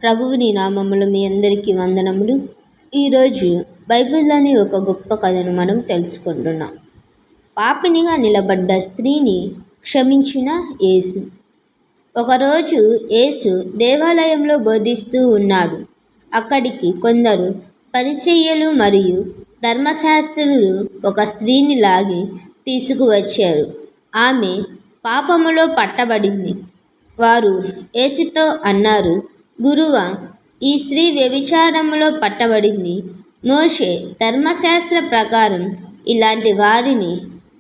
ప్రభువుని నామములో మీ అందరికీ వందనములు. ఈరోజు బైబిల్లోని ఒక గొప్ప కథను మనం తెలుసుకుంటున్నాం. పాపినిగా నిలబడ్డ స్త్రీని క్షమించిన యేసు. ఒకరోజు యేసు దేవాలయంలో బోధిస్తూ ఉన్నాడు. అక్కడికి కొందరు పరిసయ్యులు మరియు ధర్మశాస్త్రులు ఒక స్త్రీని లాగి తీసుకువచ్చారు. ఆమె పాపములో పట్టబడింది. వారు యేసుతో అన్నారు, గురువా, ఈ స్త్రీ వ్యభిచారములో పట్టబడింది. మోషే ధర్మశాస్త్ర ప్రకారం ఇలాంటి వారిని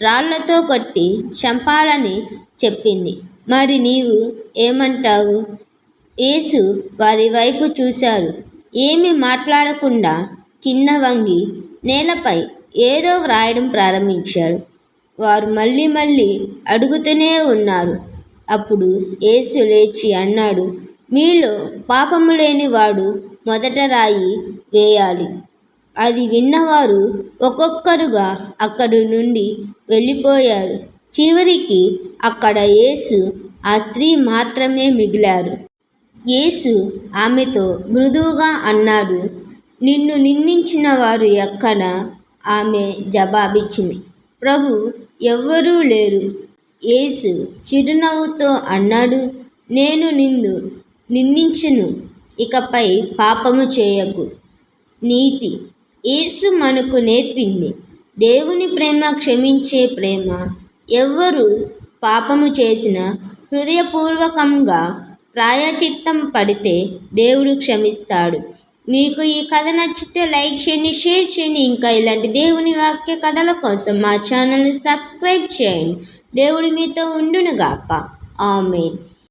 రాళ్లతో కొట్టి చంపాలని చెప్పింది. మరి నీవు ఏమంటావు? యేసు వారి వైపు చూశారు. ఏమీ మాట్లాడకుండా కింద వంగి నేలపై ఏదో వ్రాయడం ప్రారంభించాడు. వారు మళ్ళీ అడుగుతూనే ఉన్నారు. అప్పుడు యేసు లేచి అన్నాడు, మీలో పాపము లేని వాడు మొదట రాయి వేయాలి. అది విన్నవారు ఒక్కొక్కరుగా అక్కడి నుండి వెళ్ళిపోయారు. చివరికి అక్కడ యేసు, ఆ స్త్రీ మాత్రమే మిగిలారు. యేసు ఆమెతో మృదువుగా అన్నాడు, నిన్ను నిందించిన వారు ఎక్కడ? ఆమె జవాబిచ్చింది, ప్రభు, ఎవ్వరూ లేరు. యేసు చిరునవ్వుతో అన్నాడు, నేను నిన్ను నిందించను. ఇకపై పాపము చేయకు. నీతి. యేసు మనకు నేర్పింది దేవుని ప్రేమ, క్షమించే ప్రేమ. ఎవ్వరు పాపము చేసినా హృదయపూర్వకంగా ప్రాయశ్చిత్తం పడితే దేవుడు క్షమిస్తాడు. మీకు ఈ కథ నచ్చితే లైక్ చేయండి, షేర్ చేయండి. ఇంకా ఇలాంటి దేవుని వాక్య కథల కోసం మా ఛానల్ని సబ్స్క్రైబ్ చేయండి. దేవుడి మీతో ఉండునుగాక. ఆమేన్.